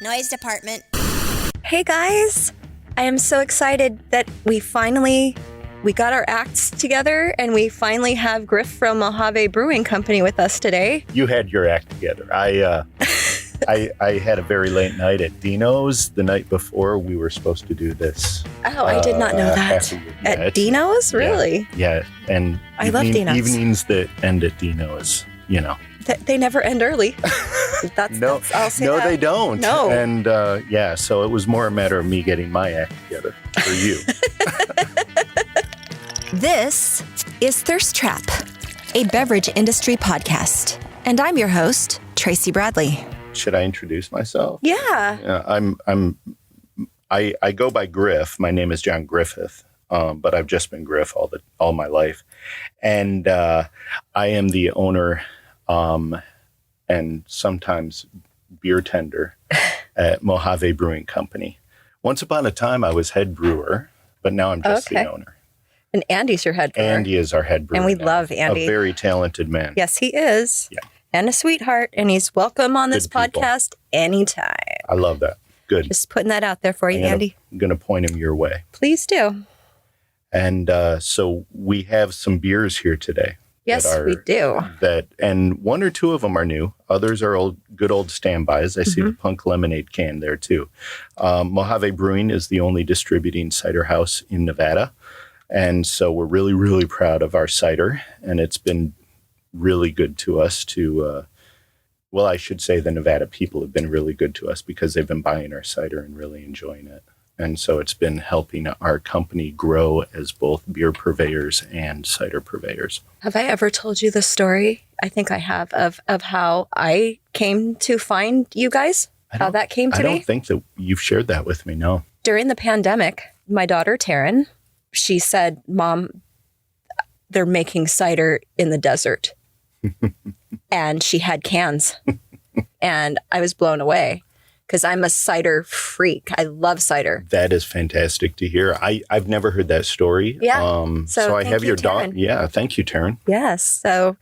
Noise department. Hey guys, I am so excited that we got our acts together and we finally have Griff from Mojave Brewing Company with us today. You had your act together. I had a very late night at Dino's the night before we were supposed to do this. Oh, I did not know that. At Dino's? Really? Yeah. And I love Dino's. Evenings that end at Dino's, you know. They never end early. I'll say that. They don't. No. And so it was more a matter of me getting my act together for you. This is Thirst Trap, a beverage industry podcast. And I'm your host, Tracy Bradley. Should I introduce myself? Yeah. I go by Griff. My name is John Griffith, but I've just been Griff all my life. And I am the owner and sometimes beer tender at Mojave Brewing Company. Once upon a time, I was head brewer, but now I'm just the owner. And Andy's your head brewer. Andy is our head brewer. And we love Andy. A very talented man. Yes, he is. Yeah. And a sweetheart. And he's welcome on this podcast anytime. I love that. Good. Just putting that out there for you, Andy. I'm going to point him your way. Please do. And so we have some beers here today. Yes, we do. And one or two of them are new. Others are good old standbys. I see the Punk Lemonade can there too. Mojave Brewing is the only distributing cider house in Nevada. And so we're really, really proud of our cider. And it's been really good to us I should say the Nevada people have been really good to us because they've been buying our cider and really enjoying it. And so it's been helping our company grow as both beer purveyors and cider purveyors. Have I ever told you the story? I think I have of how I came to find you guys, how that came to be. I don't think that you've shared that with me, no. During the pandemic, my daughter, Taryn, she said, Mom, they're making cider in the desert. And she had cans. And I was blown away. Because I'm a cider freak. I love cider. That is fantastic to hear. I've never heard that story. Yeah. So I have your daughter. Yeah. Thank you, Taryn. Yes. So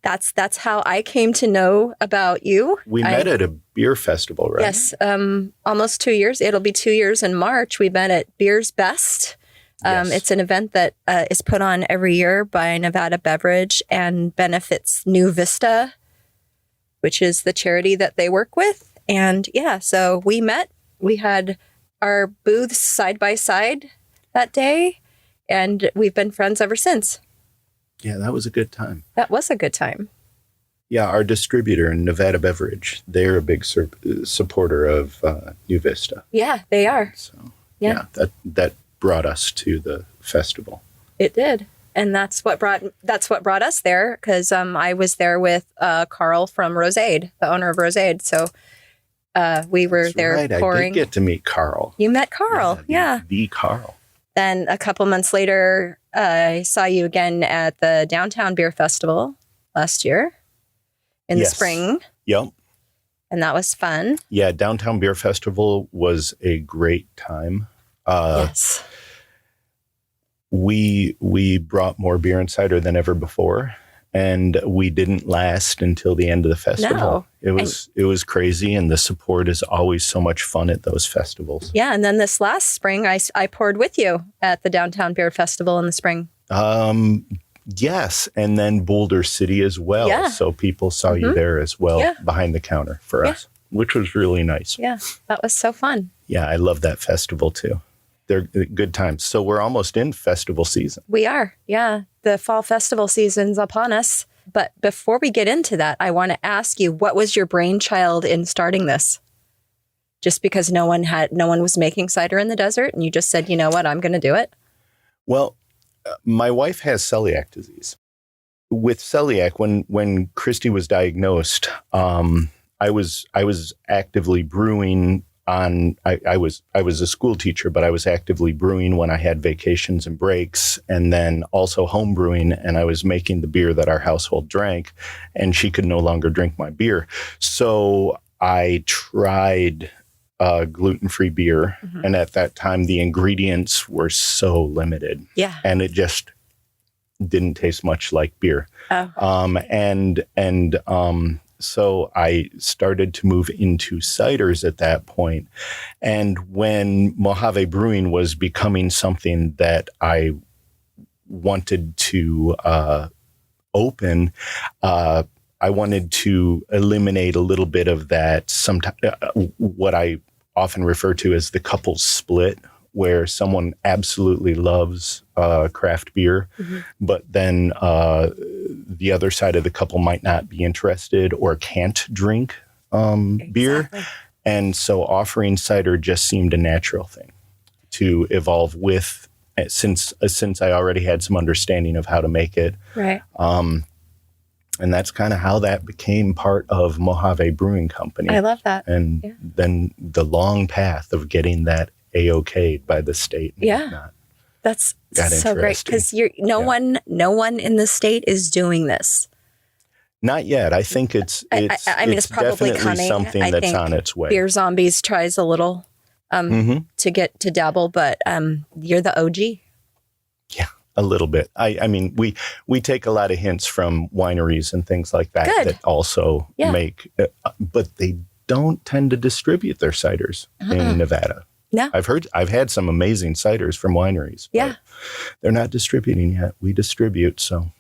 that's how I came to know about you. We met at a beer festival, right? Yes. Almost 2 years. It'll be 2 years in March. We met at Beer's Best. Yes. It's an event that is put on every year by Nevada Beverage and benefits New Vista, which is the charity that they work with. And so we met, we had our booths side by side that day, and we've been friends ever since. Yeah, that was a good time. That was a good time. Yeah, our distributor, Nevada Beverage, they're a big supporter of New Vista. Yeah, they are. So, that brought us to the festival. It did. And that's what brought us there, because I was there with Carl from Roseade, the owner of Roseade. So we were there pouring. I did get to meet Carl. You met Carl, yeah. The Carl. Then a couple months later, I saw you again at the Downtown Beer Festival last year in the spring. Yep. And that was fun. Yeah, Downtown Beer Festival was a great time. Yes. We brought more beer and cider than ever before. And we didn't last until the end of the festival. No. It was crazy, and the support is always so much fun at those festivals. Yeah, and then this last spring, I poured with you at the Downtown Beer Festival in the spring. Yes, and then Boulder City as well. Yeah. So people saw you there as well, behind the counter for us, which was really nice. Yeah, that was so fun. Yeah, I love that festival too. They're good times. So we're almost in festival season. We are, yeah. The fall festival season's upon us. But before we get into that, I want to ask you, what was your brainchild in starting this? Just because no one was making cider in the desert, and you just said, you know what, I'm going to do it? Well, my wife has celiac disease. With celiac, when Christy was diagnosed, I was actively brewing. I was a school teacher, but I was actively brewing when I had vacations and breaks, and then also home brewing, and I was making the beer that our household drank, and she could no longer drink my beer. So I tried gluten-free beer, and at that time the ingredients were so limited, and it just didn't taste much like beer. So I started to move into ciders at that point. And when Mojave Brewing was becoming something that I wanted to open, I wanted to eliminate a little bit of that, what I often refer to as the couples split, where someone absolutely loves craft beer, but then the other side of the couple might not be interested or can't drink beer. And so offering cider just seemed a natural thing to evolve with, since I already had some understanding of how to make it. Right. And that's kind of how that became part of Mojave Brewing Company. I love that. And then the long path of getting that A-okayed by the state. Yeah. That's so great, because no one in the state is doing this. Not yet. I think it's probably coming. Something that's on its way. Beer Zombies tries a little to get to dabble, but you're the OG. Yeah, a little bit. I mean, we take a lot of hints from wineries and things like that that also make, but they don't tend to distribute their ciders in Nevada. No. I've had some amazing ciders from wineries. Yeah. They're not distributing yet. We distribute, so.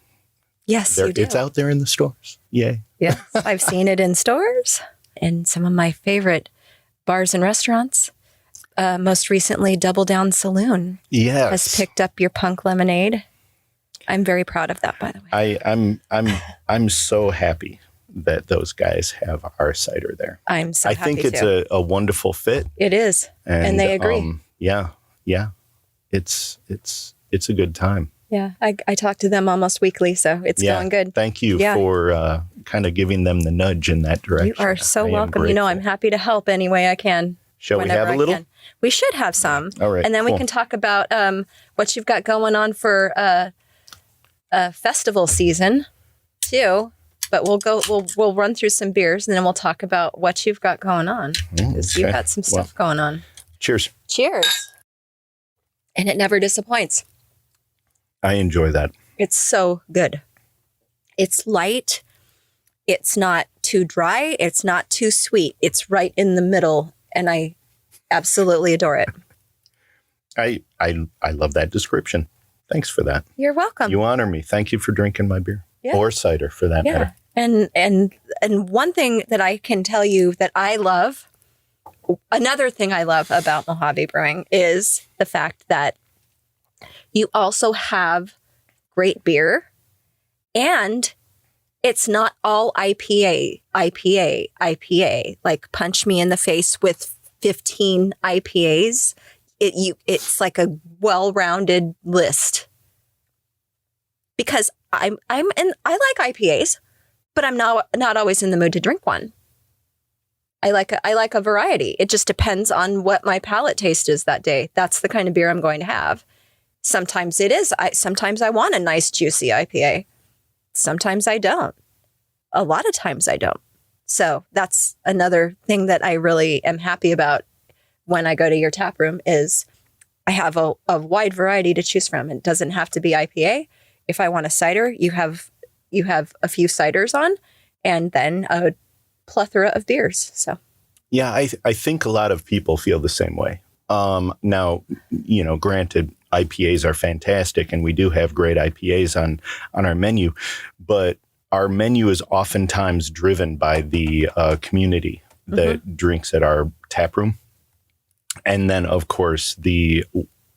Yes, you do. It's out there in the stores. Yay. Yes, I've seen it in stores and some of my favorite bars and restaurants. Most recently, Double Down Saloon has picked up your punk lemonade. I'm very proud of that, by the way. I'm so happy that those guys have our cider there. I'm so happy I think it's a wonderful fit. It is, and they agree. Yeah. It's a good time. Yeah, I talk to them almost weekly, so it's going good. Thank you for kind of giving them the nudge in that direction. You are so welcome. You know, I'm happy to help any way I can. Shall we have a little? We should have some. All right, and then we can talk about what you've got going on for festival season too. But we'll run through some beers, and then we'll talk about what you've got going on. Because you've got some stuff going on. Cheers. Cheers. And it never disappoints. I enjoy that. It's so good. It's light. It's not too dry. It's not too sweet. It's right in the middle, and I absolutely adore it. I love that description. Thanks for that. You're welcome. You honor me. Thank you for drinking my beer. Or cider, for that matter. And one thing that I can tell you that I love, another thing I love about Mojave Brewing is the fact that you also have great beer, and it's not all IPA, like punch me in the face with 15 IPAs. It's like a well-rounded list. Because I like IPAs, but I'm not always in the mood to drink one. I like a variety. It just depends on what my palate taste is that day. That's the kind of beer I'm going to have. Sometimes it is. Sometimes I want a nice juicy IPA. Sometimes I don't. A lot of times I don't. So that's another thing that I really am happy about when I go to your tap room is I have a wide variety to choose from. It doesn't have to be IPA. If I want a cider, you have a few ciders on, and then a plethora of beers. So, yeah, I think a lot of people feel the same way. Now, granted, IPAs are fantastic, and we do have great IPAs on our menu, but our menu is oftentimes driven by the community that drinks at our tap room, and then, of course,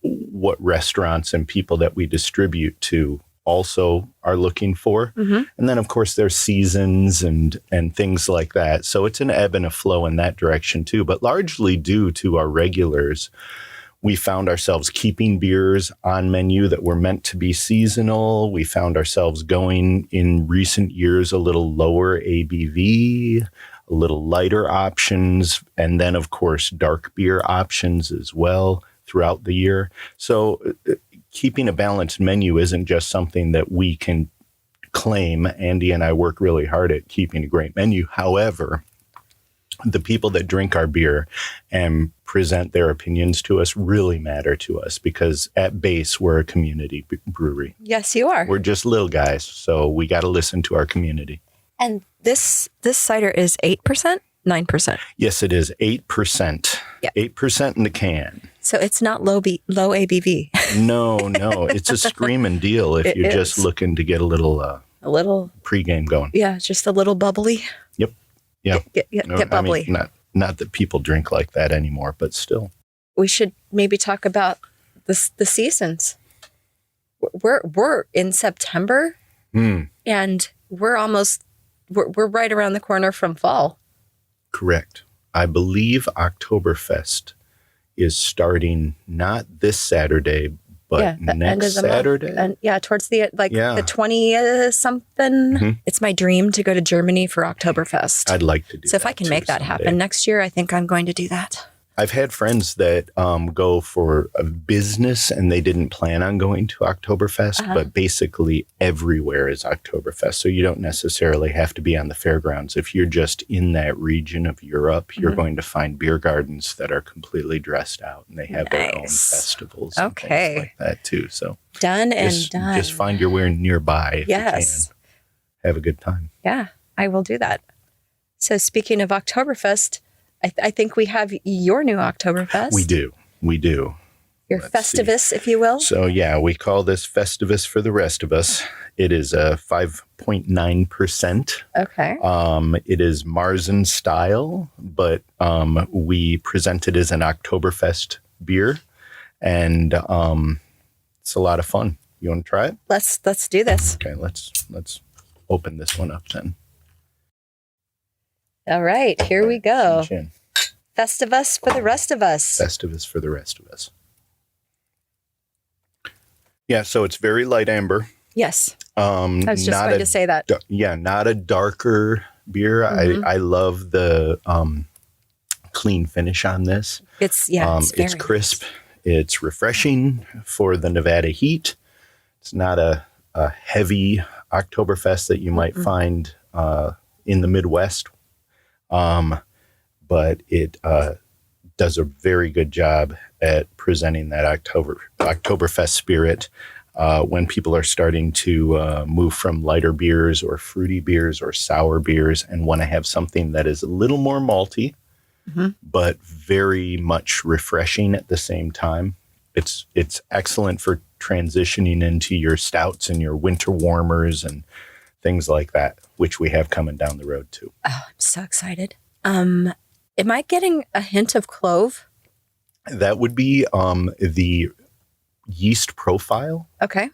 what restaurants and people that we distribute to also are looking for. And then, of course, there's seasons and things like that. So it's an ebb and a flow in that direction, too. But largely due to our regulars, we found ourselves keeping beers on menu that were meant to be seasonal. We found ourselves going in recent years a little lower ABV, a little lighter options, and then, of course, dark beer options as well throughout the year. So keeping a balanced menu isn't just something that we can claim. Andy and I work really hard at keeping a great menu. However, the people that drink our beer and present their opinions to us really matter to us because at base, we're a community brewery. Yes, you are. We're just little guys, so we got to listen to our community. And this cider is 8%, 9%. Yes, it is 8%. Yep. 8% in the can. So it's not low ABV. No, it's a screaming deal if you're just looking to get a little pregame going. Yeah, just a little bubbly. Yep. Yeah. Get bubbly. I mean, not that people drink like that anymore, but still. We should maybe talk about the seasons. We're in September, and we're right around the corner from fall. Correct. I believe Oktoberfest is starting not this Saturday, but next Saturday. And towards the the 20th something. Mm-hmm. It's my dream to go to Germany for Oktoberfest. I'd like to do that. So if I can make that happen next year, I think I'm going to do that. I've had friends that go for a business and they didn't plan on going to Oktoberfest, but basically everywhere is Oktoberfest. So you don't necessarily have to be on the fairgrounds. If you're just in that region of Europe, you're going to find beer gardens that are completely dressed out and they have their own festivals and things like that too. So done. Just find your way nearby if you can. Have a good time. Yeah, I will do that. So speaking of Oktoberfest, I think we have your new Oktoberfest. We do. Your Festivus, if you will. So, we call this Festivus for the rest of us. It is a 5.9%. Okay. It is Marzen style, but we present it as an Oktoberfest beer, and it's a lot of fun. You want to try it? Let's do this. Okay, let's open this one up then. All right, here we go. Festivus for the rest of us. Festivus for the rest of us. Yeah, so it's very light amber. Yes. I was just going to say that. Not a darker beer. Mm-hmm. I love the clean finish on this. It's crisp. Nice. It's refreshing for the Nevada heat. It's not a heavy Oktoberfest that you might find in the Midwest. But it does a very good job at presenting that Oktoberfest spirit when people are starting to move from lighter beers or fruity beers or sour beers and want to have something that is a little more malty, but very much refreshing at the same time. It's excellent for transitioning into your stouts and your winter warmers and things like that, which we have coming down the road too. Oh, I'm so excited. Am I getting a hint of clove? That would be the yeast profile. Okay.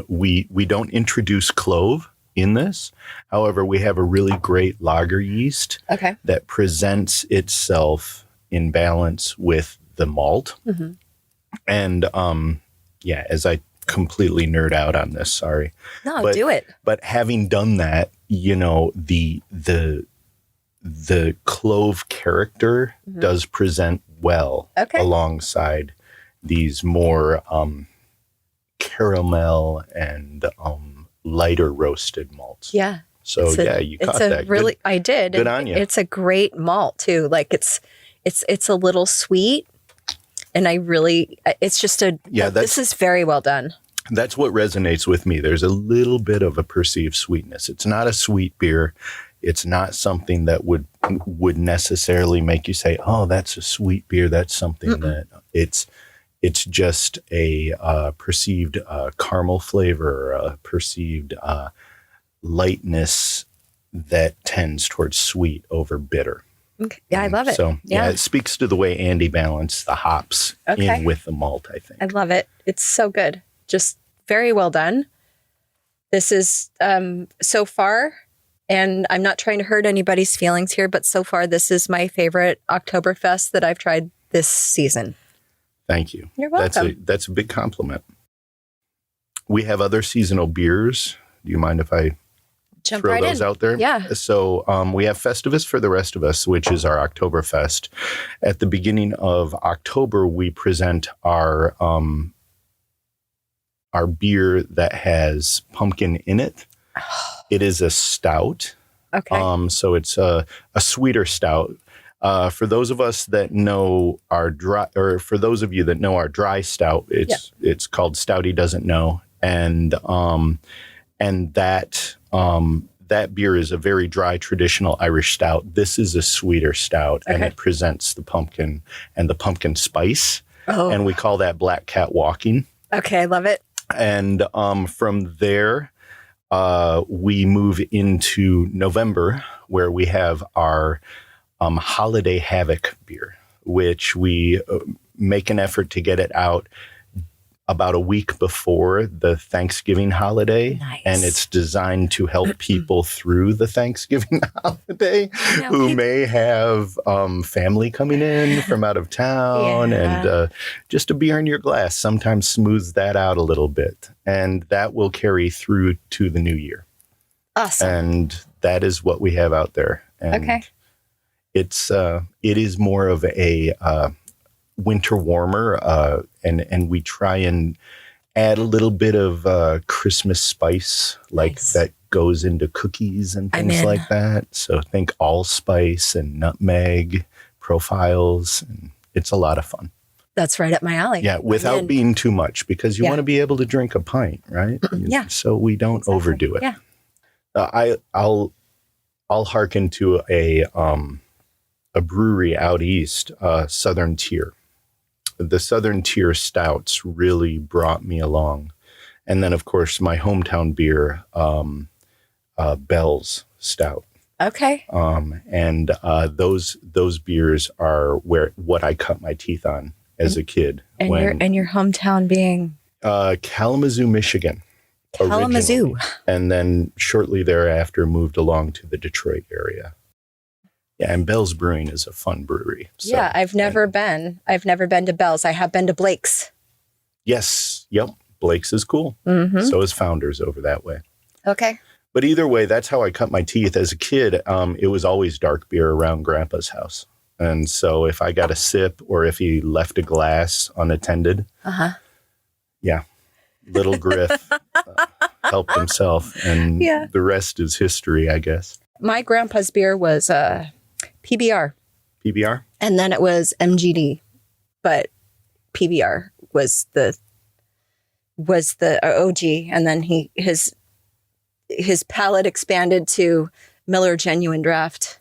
We don't introduce clove in this. However, we have a really great lager yeast that presents itself in balance with the malt. Mm-hmm. And as I completely nerd out on this, sorry. No, do it. But having done that, the clove character does present well alongside these more caramel and lighter roasted malts. Yeah. So you caught that. Really, I did. Good on you. It's a great malt too. Like it's a little sweet, and it's just this is very well done. That's what resonates with me. There's a little bit of a perceived sweetness. It's not a sweet beer. It's not something that would necessarily make you say, "Oh, that's a sweet beer." That's something that it's just a perceived caramel flavor, a perceived lightness that tends towards sweet over bitter. Okay. Yeah, I love it. So it speaks to the way Andy balanced the hops in with the malt, I think. I love it. It's so good. Just very well done. This is so far. And I'm not trying to hurt anybody's feelings here, but so far, this is my favorite Oktoberfest that I've tried this season. Thank you. You're welcome. That's a big compliment. We have other seasonal beers. Do you mind if I throw those out there? Yeah. So we have Festivus for the rest of us, which is our Oktoberfest. At the beginning of October, we present our beer that has pumpkin in it. It is a stout. Okay. So it's a sweeter stout. For those of us that know our dry, or for those of you that know our dry stout, it's called Stouty Doesn't Know, and that that beer is a very dry, traditional Irish stout. This is a sweeter stout, and it presents the pumpkin and the pumpkin spice. Oh. And we call that Black Cat Walking. Okay, I love it. And from there, we move into November, where we have our Holiday Havoc beer, which we make an effort to get it out about a week before the Thanksgiving holiday. Nice. And it's designed to help people through the Thanksgiving holiday who may have family coming in from out of town. And just a beer in your glass sometimes smooths that out a little bit. And that will carry through to the new year. Awesome. And that is what we have out there. And it is more of a winter warmer, and we try and add a little bit of Christmas spice, that goes into cookies and things like that. So think allspice and nutmeg profiles, and it's a lot of fun. That's right up my alley. Yeah, without being too much, because you want to be able to drink a pint, right? Yeah. So we don't overdo it. Yeah. I'll hearken to a brewery out east, Southern Tier. The Southern Tier stouts really brought me along. And then, of course, my hometown beer, Bell's Stout. Okay. And those beers are what I cut my teeth on as a kid. And your hometown being? Kalamazoo, Michigan. Kalamazoo. Originally. And then shortly thereafter moved along to the Detroit area. Yeah, and Bell's Brewing is a fun brewery. So, yeah, I've never been. I've never been to Bell's. I have been to Blake's. Yes. Yep. Blake's is cool. Mm-hmm. So is Founders over that way. Okay. But either way, that's how I cut my teeth. As a kid, it was always dark beer around Grandpa's house. And so if I got a sip or if he left a glass unattended, little Griff helped himself. And the rest is history, I guess. My grandpa's beer was PBR. PBR? And then it was MGD. But PBR was the OG. And then his palate expanded to Miller Genuine Draft.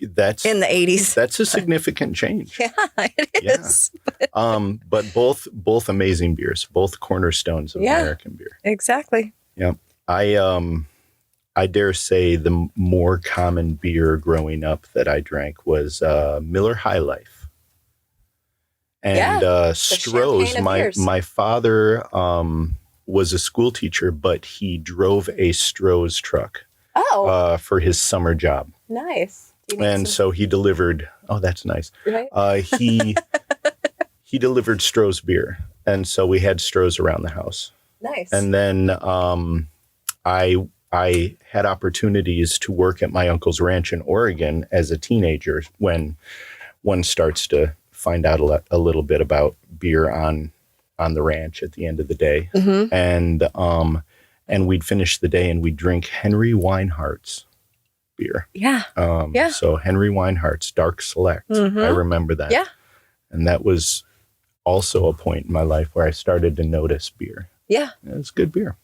That's in the 80s. That's a significant change. Yeah, it is. Yeah. But both amazing beers, both cornerstones of American beer. Exactly. Yeah. I dare say the more common beer growing up that I drank was Miller High Life. And Stroh's. My father was a school teacher, but he drove a Stroh's truck for his summer job. Nice. And so he delivered. Oh, that's nice. Right? He delivered Stroh's beer, and so we had Stroh's around the house. Nice. And then I had opportunities to work at my uncle's ranch in Oregon as a teenager when one starts to find out a little bit about beer on the ranch at the end of the day. Mm-hmm. And we'd finish the day and we'd drink Henry Weinhardt's beer. Yeah. So Henry Weinhardt's Dark Select. Mm-hmm. I remember that. Yeah. And that was also a point in my life where I started to notice beer. Yeah. It's good beer.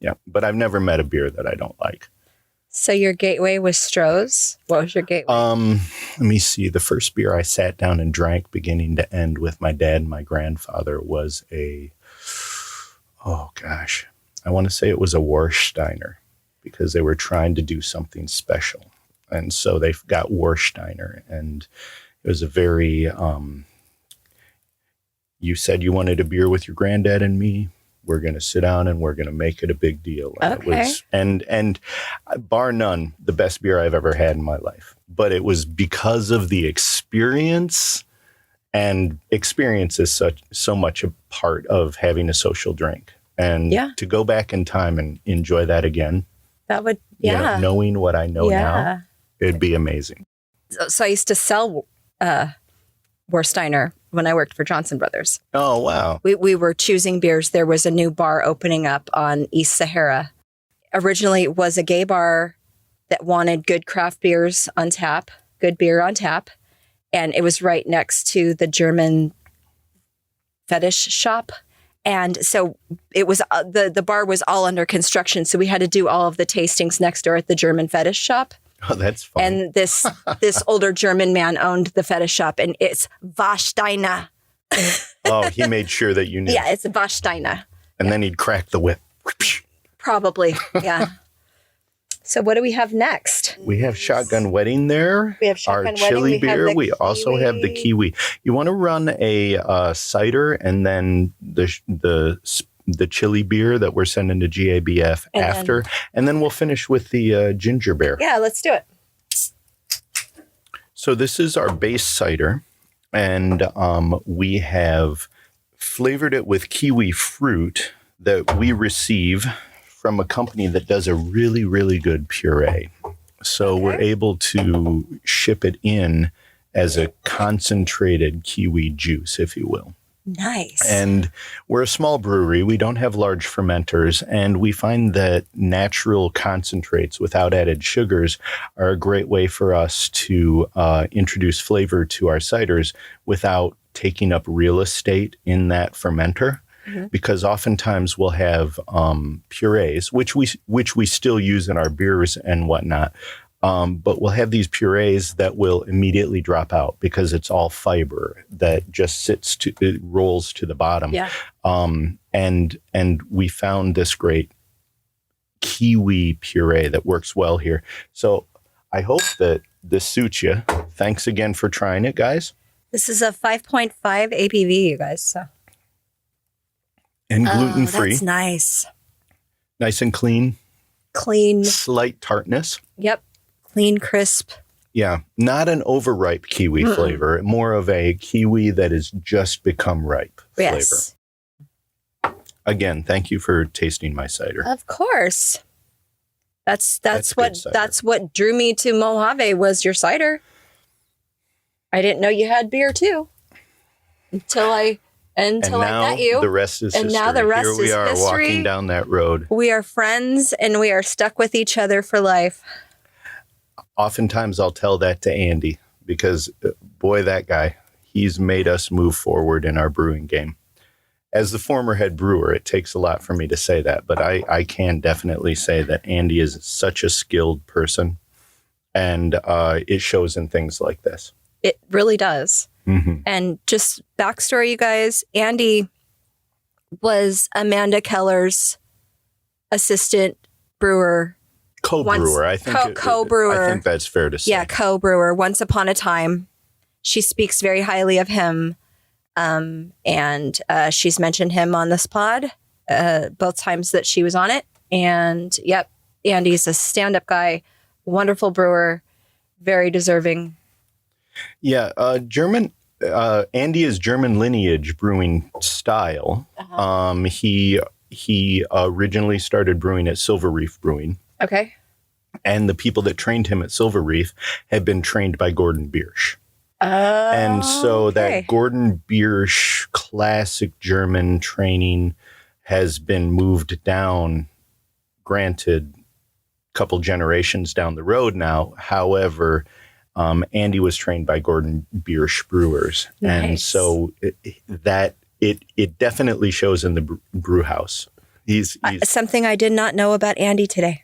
Yeah, but I've never met a beer that I don't like. So your gateway was Stroh's? What was your gateway? Let me see. The first beer I sat down and drank beginning to end with my dad and my grandfather was I want to say it was a Warsteiner, because they were trying to do something special. And so they got Warsteiner, and it was a very, you said you wanted a beer with your granddad and me. We're going to sit down and we're going to make it a big deal. And okay. It was, and bar none, the best beer I've ever had in my life. But it was because of the experience, and experience is so much a part of having a social drink. And to go back in time and enjoy that again. That would, knowing what I know now, it'd be amazing. So I used to sell Warsteiner when I worked for Johnson Brothers. Oh, wow. We were choosing beers. There was a new bar opening up on East Sahara. Originally, it was a gay bar that wanted good craft beers on tap, good beer on tap. And it was right next to the German fetish shop. And so it was the bar was all under construction. So we had to do all of the tastings next door at the German fetish shop. Oh, that's fun. And this older German man owned the fetish shop, and it's Warsteiner. Oh, he made sure that you knew. Yeah, it's Warsteiner. And then he'd crack the whip. Probably, yeah. So what do we have next? We have Shotgun Wedding there. We have Shotgun our Wedding. chili We have beer. the We also have the kiwi. You want to run a cider and then the chili beer that we're sending to GABF after, and then we'll finish with the ginger beer. Yeah, let's do it. So this is our base cider, and we have flavored it with kiwi fruit that we receive from a company that does a really, really good puree. So we're able to ship it in as a concentrated kiwi juice, if you will. Nice. And we're a small brewery. We don't have large fermenters, and we find that natural concentrates without added sugars are a great way for us to introduce flavor to our ciders without taking up real estate in that fermenter. Mm-hmm. Because oftentimes we'll have purees, which we still use in our beers and whatnot. But we'll have these purees that will immediately drop out because it's all fiber that just it rolls to the bottom. Yeah. And we found this great kiwi puree that works well here. So I hope that this suits you. Thanks again for trying it, guys. This is a 5.5 ABV, you guys. So. And gluten-free. That's nice. Nice and clean. Clean. Slight tartness. Yep. Clean, crisp. Yeah. Not an overripe kiwi flavor. More of a kiwi that has just become ripe flavor. Again, thank you for tasting my cider. Of course. That's what drew me to Mojave was your cider. I didn't know you had beer too. Until I met you. The rest is history. And now the rest Here we is are history. walking down that road. We are friends and we are stuck with each other for life. Oftentimes I'll tell that to Andy because, boy, that guy, he's made us move forward in our brewing game. As the former head brewer, it takes a lot for me to say that, but I can definitely say that Andy is such a skilled person, and it shows in things like this. It really does. Mm-hmm. And just backstory, you guys, Andy was Amanda Keller's assistant brewer. Co-brewer, I think. Co-brewer. I think that's fair to say. Yeah, co-brewer. Once upon a time. She speaks very highly of him. And she's mentioned him on this pod both times that she was on it. And yep, Andy's a stand-up guy, wonderful brewer, very deserving. Yeah, Andy is German lineage brewing style. Uh-huh. He originally started brewing at Silver Reef Brewing. Okay. And the people that trained him at Silver Reef had been trained by Gordon Biersch. And so that Gordon Biersch classic German training has been moved down, granted, a couple generations down the road now. However, Andy was trained by Gordon Biersch brewers. Nice. And so it definitely shows in the brew house. He's something I did not know about Andy today.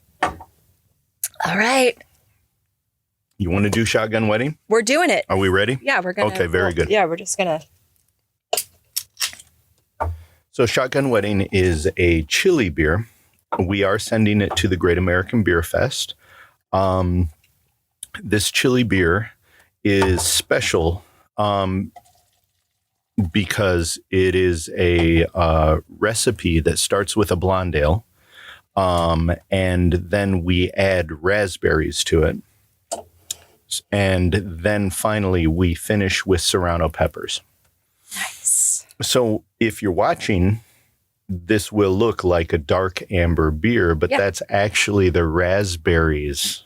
All right. You want to do Shotgun Wedding? We're doing it. Are we ready? Yeah, we're going to. Okay, very good. Yeah, we're just going to. So Shotgun Wedding is a chili beer. We are sending it to the Great American Beer Fest. This chili beer is special because it is a recipe that starts with a blonde ale, and then we add raspberries to it. And then finally, we finish with serrano peppers. Nice. So if you're watching, this will look like a dark amber beer, but that's actually the raspberries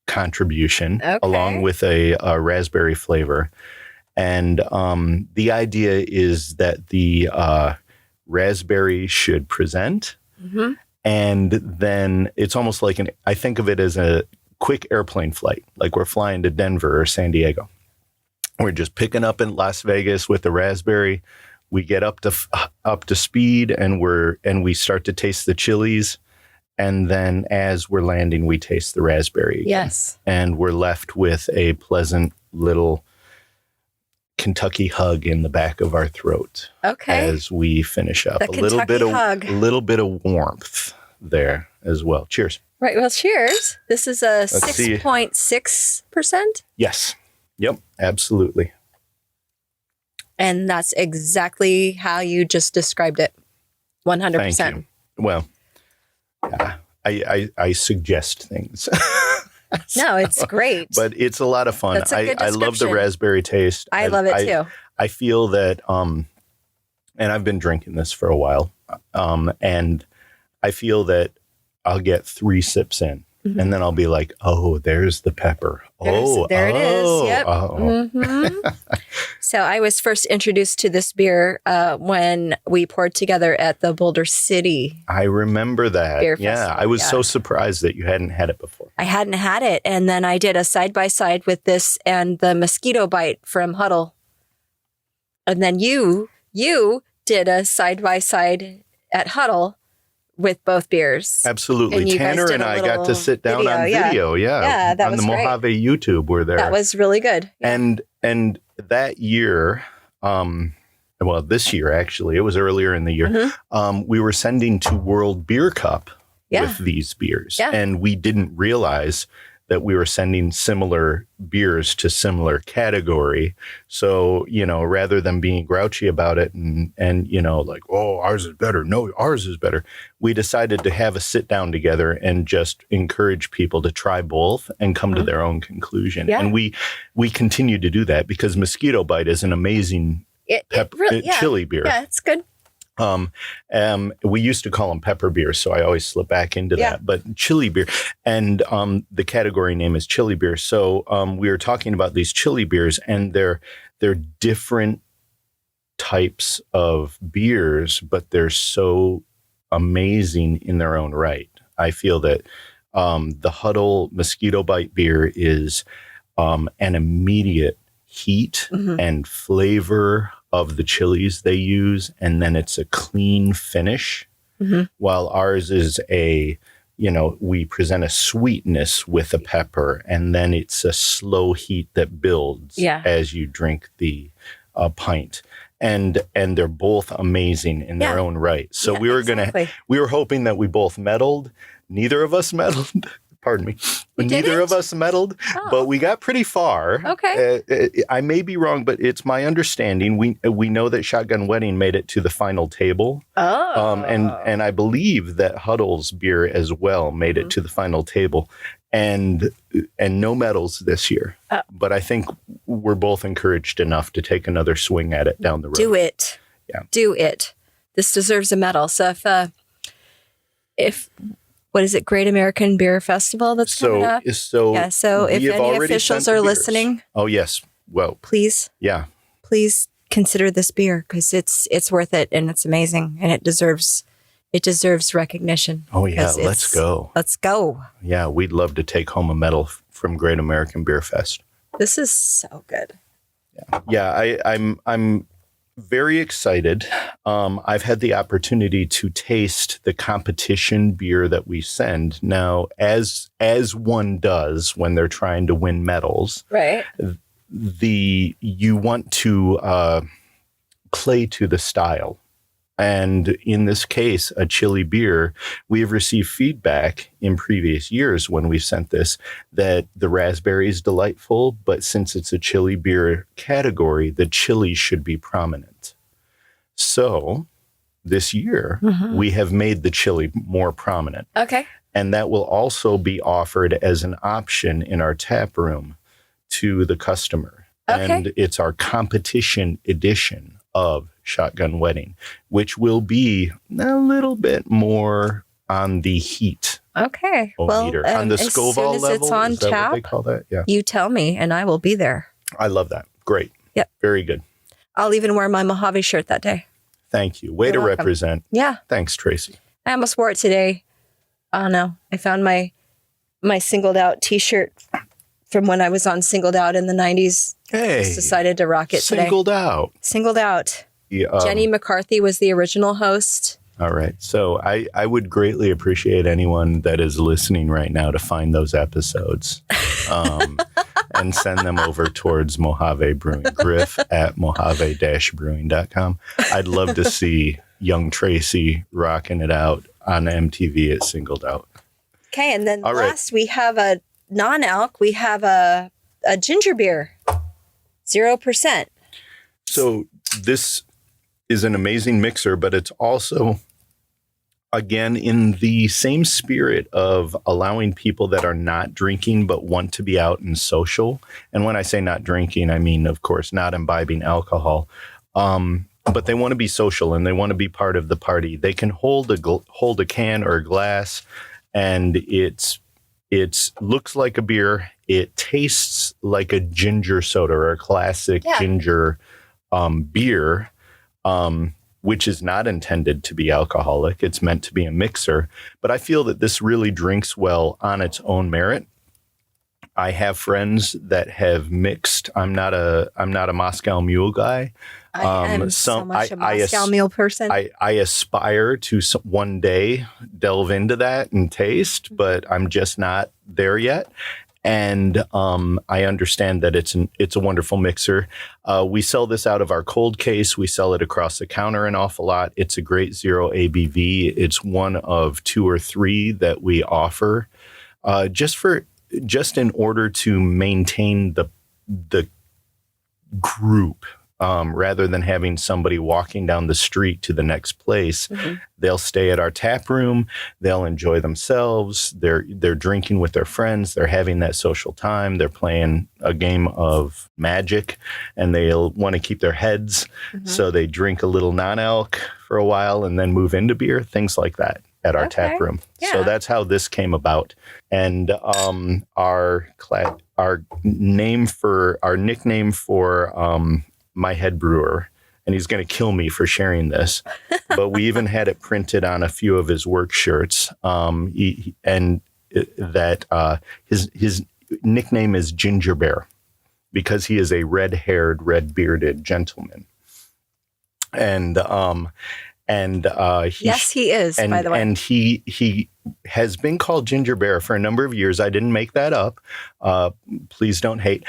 contribution along with a raspberry flavor. And the idea is that the raspberry should present. Mm-hmm. And then it's almost like I think of it as a quick airplane flight, like we're flying to Denver or San Diego. We're just picking up in Las Vegas with the raspberry. we get up to speed, and we start to taste the chilies. And then as we're landing, we taste the raspberry again. Yes. And we're left with a pleasant little Kentucky hug in the back of our throat. Okay. As we finish up. The Kentucky hug. A little bit of warmth there as well. Cheers. Right. Well, cheers. This is a 6.6%. Yes. Yep. Absolutely. And that's exactly how you just described it. 100%. Thank you. Well, I suggest things. No, it's great. But it's a lot of fun. That's a good I love the raspberry taste. I love it too. I feel that, and I've been drinking this for a while, and I feel that I'll get 3 sips in, and then I'll be like, oh, there's the pepper. There it is. Yep. Oh. So I was first introduced to this beer when we poured together at the Boulder City. I remember that. Beer yeah, festival, I was so surprised that you hadn't had it before. I hadn't had it. And then I did a side-by-side with this and the mosquito bite from Huddle. And then you did a side-by-side at Huddle with both beers. Absolutely. And Tanner and I got to sit down on video. Yeah, that on was the great. Mojave YouTube. We're there. That was really good. And that year, this year actually, it was earlier in the year, we were sending to World Beer Cup with these beers. Yeah. And we didn't realize that we were sending similar beers to similar category. So, rather than being grouchy about it and like, oh, ours is better. No, ours is better. We decided to have a sit down together and just encourage people to try both and come to their own conclusion. Yeah. And we continue to do that because Mosquito Bite is an amazing chili beer. Yeah, it's good. We used to call them pepper beers, so I always slip back into that. But chili beer, and the category name is chili beer. So we were talking about these chili beers, and they're different types of beers, but they're so amazing in their own right. I feel that the Huddle Mosquito Bite beer is an immediate heat and flavor of the chilies they use, and then it's a clean finish, while ours is we present a sweetness with a pepper, and then it's a slow heat that builds as you drink the pint. And they're both amazing in their own right. So we were hoping that we both medaled. Neither of us medaled. Pardon me. Neither of us medaled, but we got pretty far. Okay. I may be wrong, but it's my understanding. We know that Shotgun Wedding made it to the final table. Oh. And I believe that Huddle's beer as well made it to the final table. And no medals this year. But I think we're both encouraged enough to take another swing at it down the road. Do it. Yeah. Do it. This deserves a medal. So if what is it? Great American Beer Festival that's coming up? So if any officials are listening. Oh, yes. Well, please. Yeah. Please consider this beer because it's worth it and it's amazing and it deserves recognition. Oh, yeah. Let's go. Let's go. Yeah. We'd love to take home a medal from Great American Beer Fest. This is so good. Yeah. I'm very excited. I've had the opportunity to taste the competition beer that we send. Now, as one does when they're trying to win medals, right? You want to play to the style. And in this case, a chili beer, we have received feedback in previous years when we sent this that the raspberry is delightful, but since it's a chili beer category, the chili should be prominent. So this year, we have made the chili more prominent. Okay. And that will also be offered as an option in our tap room to the customer. Okay. And it's our competition edition of Shotgun Wedding, which will be a little bit more on the heat. Okay. Meter. On the Scoville level. It's on is that tap, what they call that? Yeah. You tell me and I will be there. I love that. Great. Yep. Very good. I'll even wear my Mojave shirt that day. Thank you. Way to represent. Yeah. Thanks, Tracy. I almost wore it today. Oh no. I found my Singled Out t-shirt from when I was on Singled Out in the 90s. Hey. Just decided to rock it today. Singled Out. Singled Out. Jenny McCarthy was the original host. All right. So I would greatly appreciate anyone that is listening right now to find those episodes and send them over towards Mojave Brewing. Griff at mojave-brewing.com. I'd love to see young Tracy rocking it out on MTV at Singled Out. Okay. And then last we have a non-alc. We have a ginger beer, 0%. So this is an amazing mixer, but it's also, again, in the same spirit of allowing people that are not drinking but want to be out and social. And when I say not drinking, I mean, of course, not imbibing alcohol. But they want to be social and they want to be part of the party. They can hold a can or a glass, and it looks like a beer. It tastes like a ginger soda or a classic ginger beer, which is not intended to be alcoholic. It's meant to be a mixer. But I feel that this really drinks well on its own merit. I have friends that have mixed. I'm not a Moscow Mule guy. I am so much a Moscow Mule person. I aspire to one day delve into that and taste, but I'm just not there yet. And I understand that it's a wonderful mixer. We sell this out of our cold case. We sell it across the counter an awful lot. It's a great 0 ABV. It's one of 2 or 3 that we offer, just in order to maintain the group. Rather than having somebody walking down the street to the next place, they'll stay at our tap room. They'll enjoy themselves. They're drinking with their friends. They're having that social time. They're playing a game of Magic, and they'll want to keep their heads. So they drink a little non-alc for a while and then move into beer, things like that at our tap room. Yeah. So that's how this came about. And our nickname for my head brewer, and he's going to kill me for sharing this, but we even had it printed on a few of his work shirts. His nickname is Ginger Bear because he is a red-haired, red-bearded gentleman. And yes, he is, by the way. And he has been called Ginger Bear for a number of years. I didn't make that up. Please don't hate.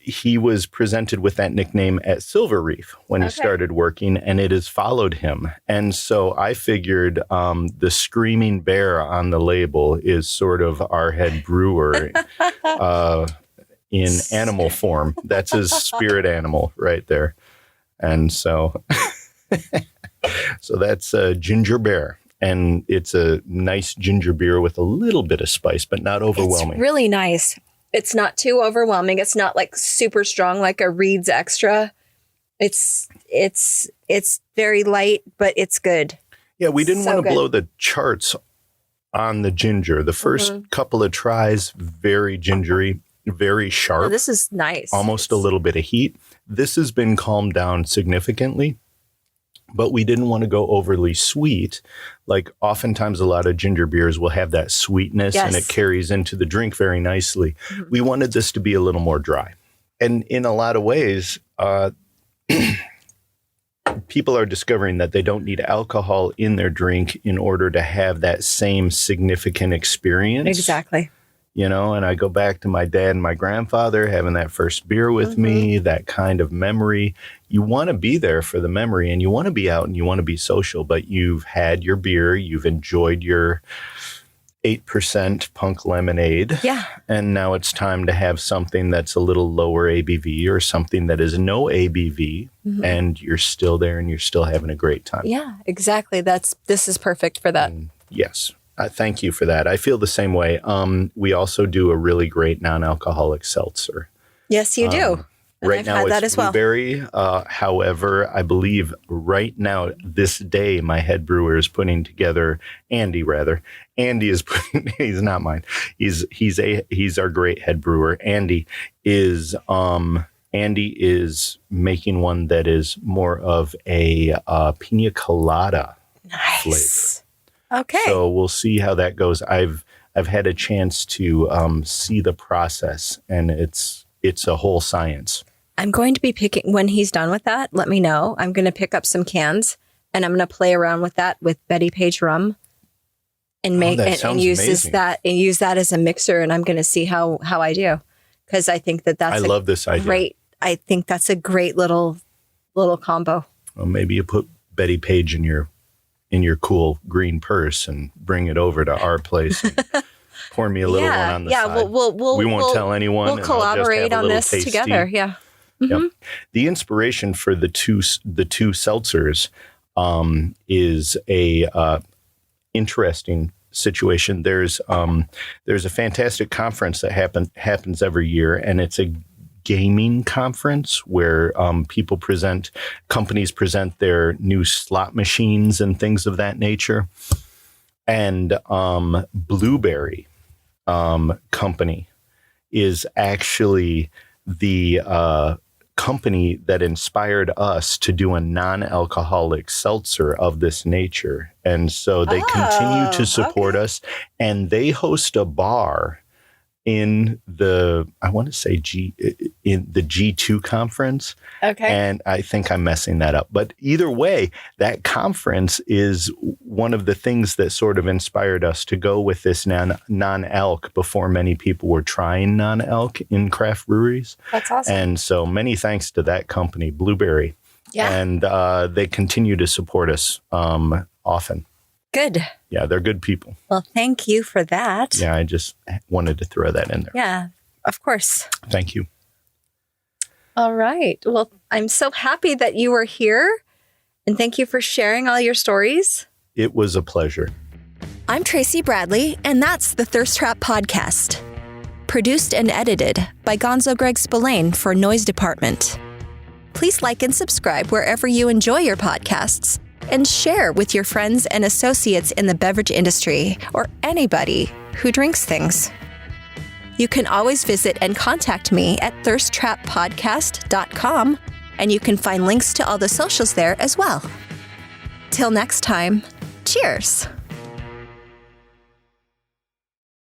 He was presented with that nickname at Silver Reef when he started working, and it has followed him. And so I figured the screaming bear on the label is sort of our head brewer in animal form. That's his spirit animal right there. And so... So that's Ginger Bear, and it's a nice ginger beer with a little bit of spice, but not overwhelming. It's really nice. It's not too overwhelming. It's not like super strong like a Reed's Extra. It's very light, but it's good. Yeah, we didn't want to blow the charts on the ginger. The first couple of tries, very gingery, very sharp. Oh, this is nice. Almost a little bit of heat. This has been calmed down significantly. But we didn't want to go overly sweet. Like oftentimes a lot of ginger beers will have that sweetness and it carries into the drink very nicely. We wanted this to be a little more dry. And in a lot of ways, people are discovering that they don't need alcohol in their drink in order to have that same significant experience. Exactly. You know, and I go back to my dad and my grandfather having that first beer with me, that kind of memory. You want to be there for the memory, and you want to be out and you want to be social, but you've had your beer, you've enjoyed your 8% punk lemonade. Yeah. And now it's time to have something that's a little lower ABV or something that is no ABV, and you're still there and you're still having a great time. Yeah, exactly. This is perfect for that. And yes. Thank you for that. I feel the same way. We also do a really great non-alcoholic seltzer. Yes, you do. Right I've now had it's that as well. blueberry. However, I believe right now, this day, my head brewer is putting together, Andy is putting, he's not mine. He's our great head brewer. Andy is making one that is more of a pina colada flavor. Okay. So we'll see how that goes. I've had a chance to see the process, and it's a whole science. I'm going to be picking, when he's done with that, let me know. I'm going to pick up some cans and I'm going to play around with that with Betty Page rum and make and use that as a mixer. And I'm going to see how I do. Because I think I love this idea. I think that's a great little combo. Well, maybe you put Betty Page in your cool green purse and bring it over to our place. And pour me a little one on the side. Yeah, we won't tell anyone. We'll collaborate on this together. Yeah. Mm-hmm. Yep. The inspiration for the two seltzers is a interesting situation. There's a fantastic conference that happens every year, and it's a gaming conference where companies present their new slot machines and things of that nature. And Blueberry Company is actually the company that inspired us to do a non-alcoholic seltzer of this nature. And so they continue to support us, and they host a bar in the G2 conference. Okay. And I think I'm messing that up. But either way, that conference is one of the things that sort of inspired us to go with this non-alc before many people were trying non-alc in craft breweries. That's awesome. And so many thanks to that company, Blueberry. Yeah. And they continue to support us often. Good. Yeah, they're good people. Well, thank you for that. Yeah, I just wanted to throw that in there. Yeah, of course. Thank you. All right. Well, I'm so happy that you were here, and thank you for sharing all your stories. It was a pleasure. I'm Tracy Bradley, and that's the Thirst Trap Podcast. Produced and edited by Gonzo Greg Spillane for Noise Department. Please like and subscribe wherever you enjoy your podcasts, and share with your friends and associates in the beverage industry or anybody who drinks things. You can always visit and contact me at thirsttrappodcast.com, and you can find links to all the socials there as well. Till next time, cheers.